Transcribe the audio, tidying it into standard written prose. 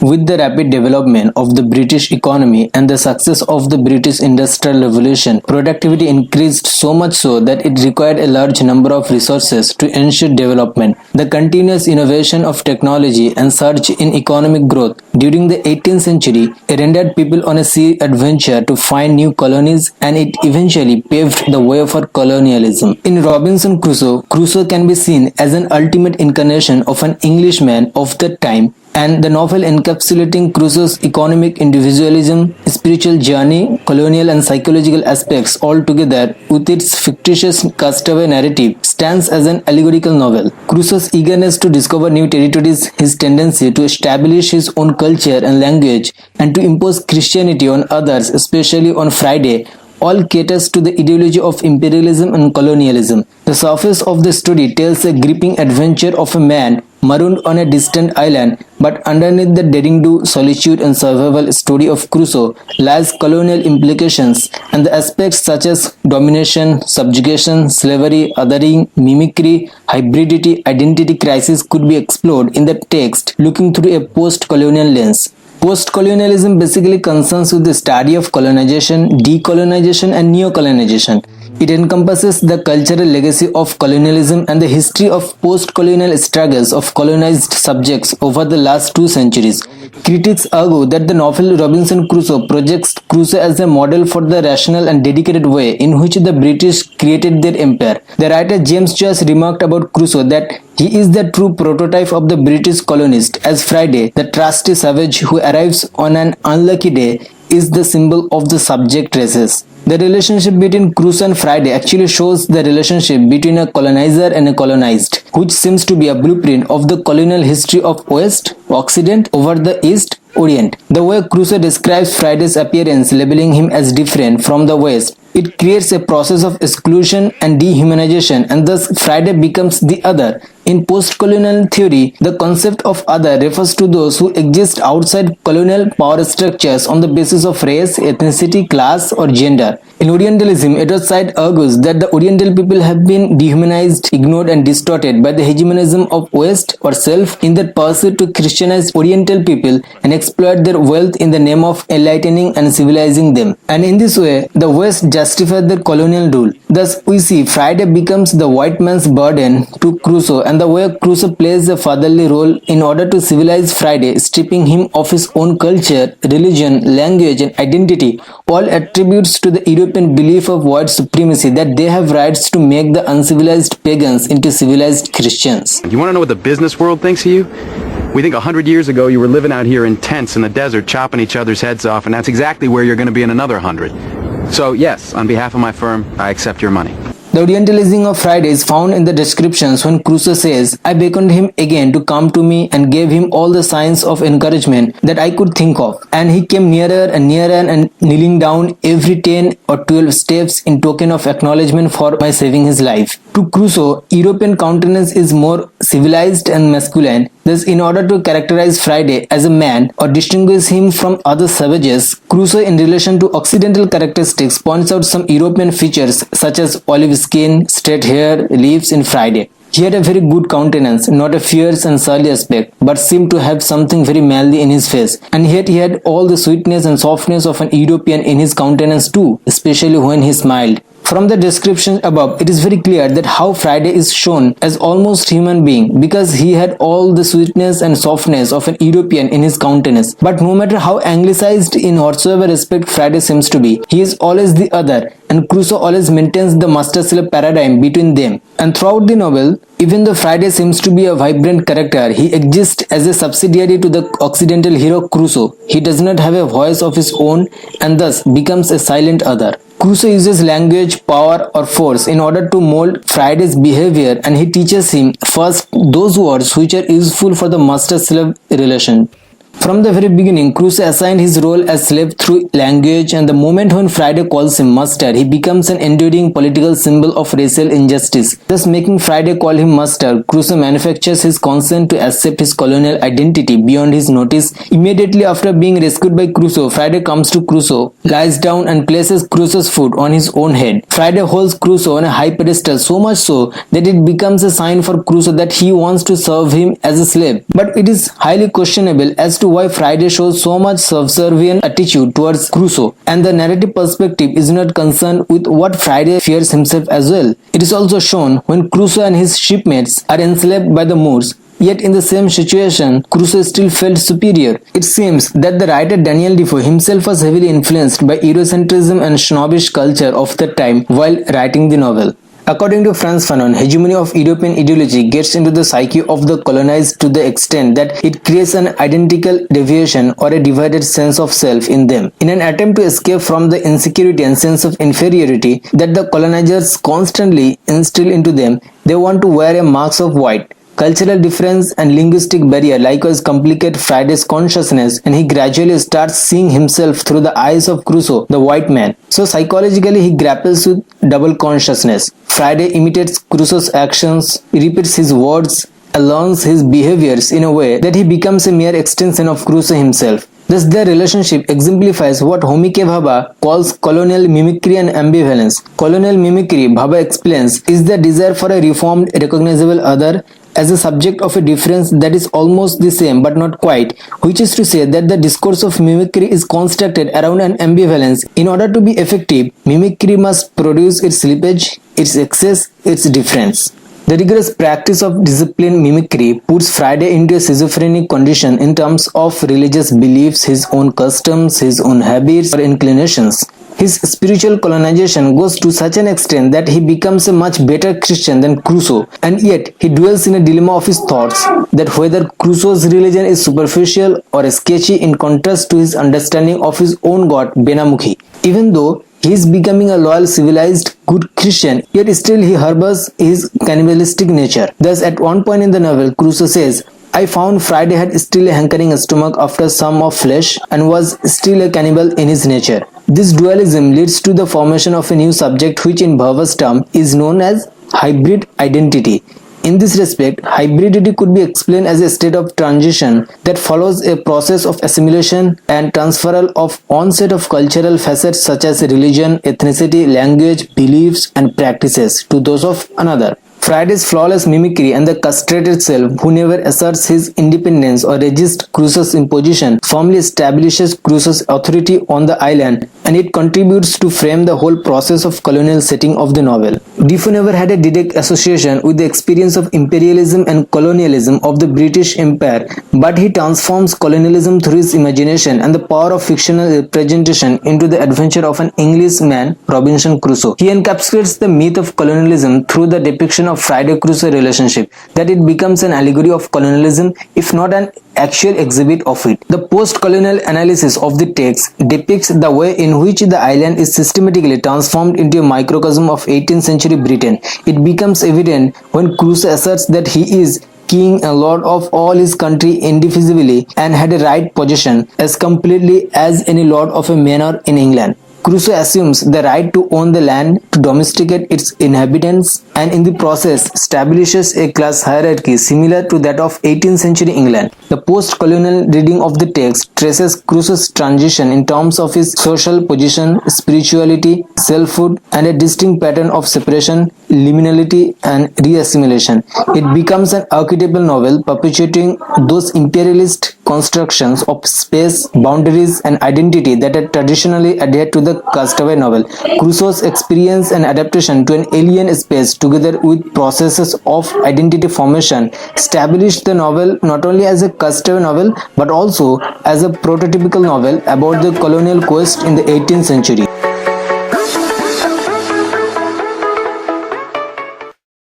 With the rapid development of the British economy and the success of the British Industrial Revolution, productivity increased so much so that it required a large number of resources to ensure development. The continuous innovation of technology and surge in economic growth during the 18th century rendered people on a sea adventure to find new colonies, and it eventually paved the way for colonialism. In Robinson Crusoe, Crusoe can be seen as an ultimate incarnation of an Englishman of the time, and the novel encapsulating Crusoe's economic individualism, spiritual journey, colonial and psychological aspects all together with its fictitious castaway narrative stands as an allegorical novel. Crusoe's eagerness to discover new territories, his tendency to establish his own culture and language, and to impose Christianity on others, especially on Friday, all caters to the ideology of imperialism and colonialism. The surface of the story tells a gripping adventure of a man marooned on a distant island, but underneath the daring-do, solitude and survival story of Crusoe lies colonial implications and the aspects such as domination, subjugation, slavery, othering, mimicry, hybridity, identity crisis could be explored in the text looking through a post-colonial lens. Post-colonialism basically concerns with the study of colonization, decolonization and neo-colonization. It encompasses the cultural legacy of colonialism and the history of post-colonial struggles of colonized subjects over the last 2 centuries. Critics argue that the novel Robinson Crusoe projects Crusoe as a model for the rational and dedicated way in which the British created their empire. The writer James Joyce remarked about Crusoe that he is the true prototype of the British colonist, as Friday, the trusty savage who arrives on an unlucky day, is the symbol of the subject races. The relationship between Crusoe and Friday actually shows the relationship between a colonizer and a colonized, which seems to be a blueprint of the colonial history of West, Occident over the East, Orient. The way Crusoe describes Friday's appearance, labeling him as different from the West, it creates a process of exclusion and dehumanization, and thus Friday becomes the other. In post-colonial theory, the concept of other refers to those who exist outside colonial power structures on the basis of race, ethnicity, class, or gender. In Orientalism, Edward Said argues that the Oriental people have been dehumanized, ignored, and distorted by the hegemonism of West or self in their pursuit to Christianize Oriental people and exploit their wealth in the name of enlightening and civilizing them. And in this way, the West justified their colonial rule. Thus, we see Friday becomes the white man's burden to Crusoe, and the way Crusoe plays a fatherly role in order to civilize Friday, stripping him of his own culture, religion, language, and identity, all attributes to the European belief of white supremacy that they have rights to make the uncivilized pagans into civilized Christians. You want to know what the business world thinks of you? We think 100 years ago you were living out here in tents in the desert chopping each other's heads off, and that's exactly where you're going to be in another 100. So yes, on behalf of my firm, I accept your money. The Orientalism of Friday is found in the descriptions when Crusoe says, "I beckoned him again to come to me and gave him all the signs of encouragement that I could think of. And he came nearer and kneeling down every 10 or 12 steps in token of acknowledgement for my saving his life." To Crusoe, European countenance is more civilized and masculine. Thus, in order to characterize Friday as a man or distinguish him from other savages, Crusoe in relation to Occidental characteristics points out some European features such as olive skin, straight hair, lips in Friday. He had a very good countenance, not a fierce and surly aspect, but seemed to have something very manly in his face, and yet he had all the sweetness and softness of an European in his countenance too, especially when he smiled. From the description above, it is very clear that how Friday is shown as almost human being, because he had all the sweetness and softness of an European in his countenance. But no matter how anglicized in whatsoever respect Friday seems to be, he is always the other, and Crusoe always maintains the master-slave paradigm between them. And throughout the novel, even though Friday seems to be a vibrant character, he exists as a subsidiary to the Occidental hero Crusoe. He does not have a voice of his own and thus becomes a silent other. Crusoe uses language, power, or force in order to mold Friday's behavior, and he teaches him first those words which are useful for the master-slave relation. From the very beginning, Crusoe assigned his role as slave through language, and the moment when Friday calls him master, he becomes an enduring political symbol of racial injustice. Thus, making Friday call him master, Crusoe manufactures his consent to accept his colonial identity beyond his notice. Immediately after being rescued by Crusoe, Friday comes to Crusoe, lies down and places Crusoe's foot on his own head. Friday holds Crusoe on a high pedestal, so much so that it becomes a sign for Crusoe that he wants to serve him as a slave. But it is highly questionable as to why Friday shows so much subservient attitude towards Crusoe, and the narrative perspective is not concerned with what Friday fears himself as well. It is also shown when Crusoe and his shipmates are enslaved by the Moors. Yet in the same situation, Crusoe still felt superior. It seems that the writer Daniel Defoe himself was heavily influenced by Eurocentrism and snobbish culture of the time while writing the novel. According to Frantz Fanon, hegemony of European ideology gets into the psyche of the colonized to the extent that it creates an identical deviation or a divided sense of self in them. In an attempt to escape from the insecurity and sense of inferiority that the colonizers constantly instill into them, they want to wear a mask of white. Cultural difference and linguistic barrier likewise complicate Friday's consciousness, and he gradually starts seeing himself through the eyes of Crusoe, the white man. So psychologically he grapples with double consciousness. Friday imitates Crusoe's actions, repeats his words, and learns his behaviors in a way that he becomes a mere extension of Crusoe himself. Thus their relationship exemplifies what Homike Bhabha calls colonial mimicry and ambivalence. Colonial mimicry, Bhabha explains, is the desire for a reformed, recognizable other as a subject of a difference that is almost the same but not quite, which is to say that the discourse of mimicry is constructed around an ambivalence. In order to be effective, mimicry must produce its slippage, its excess, its difference. The rigorous practice of disciplined mimicry puts Friday into a schizophrenic condition in terms of religious beliefs, his own customs, his own habits or inclinations. His spiritual colonization goes to such an extent that he becomes a much better Christian than Crusoe, and yet he dwells in a dilemma of his thoughts that whether Crusoe's religion is superficial or sketchy in contrast to his understanding of his own god Benamukhi. Even though he is becoming a loyal, civilized, good Christian, yet still he harbors his cannibalistic nature. Thus, at one point in the novel, Crusoe says, I found Friday had still a hankering stomach after some of flesh and was still a cannibal in his nature. This dualism leads to the formation of a new subject which in Bhabha's term is known as hybrid identity. In this respect, hybridity could be explained as a state of transition that follows a process of assimilation and transferal of one set of cultural facets such as religion, ethnicity, language, beliefs and practices to those of another. Friday's flawless mimicry and the castrated self who never asserts his independence or resists Crusoe's imposition firmly establishes Crusoe's authority on the island, and it contributes to frame the whole process of colonial setting of the novel. Defoe never had a direct association with the experience of imperialism and colonialism of the British Empire, but he transforms colonialism through his imagination and the power of fictional representation into the adventure of an Englishman, Robinson Crusoe. He encapsulates the myth of colonialism through the depiction of Friday-Crusoe relationship, that it becomes an allegory of colonialism, if not an actual exhibit of it. The post-colonial analysis of the text depicts the way in which the island is systematically transformed into a microcosm of 18th century Britain. It becomes evident when Crusoe asserts that he is king and lord of all his country indivisibly and had a right possession as completely as any lord of a manor in England. Crusoe assumes the right to own the land, to domesticate its inhabitants, and in the process establishes a class hierarchy similar to that of 18th century England. The post-colonial reading of the text traces Crusoe's transition in terms of his social position, spirituality, selfhood, and a distinct pattern of separation, liminality, and re-assimilation. It becomes an archetypal novel perpetuating those imperialist constructions of space, boundaries, and identity that had traditionally adhered to the castaway novel. Crusoe's experience and adaptation to an alien space together with processes of identity formation established the novel not only as a castaway novel but also as a prototypical novel about the colonial quest in the 18th century.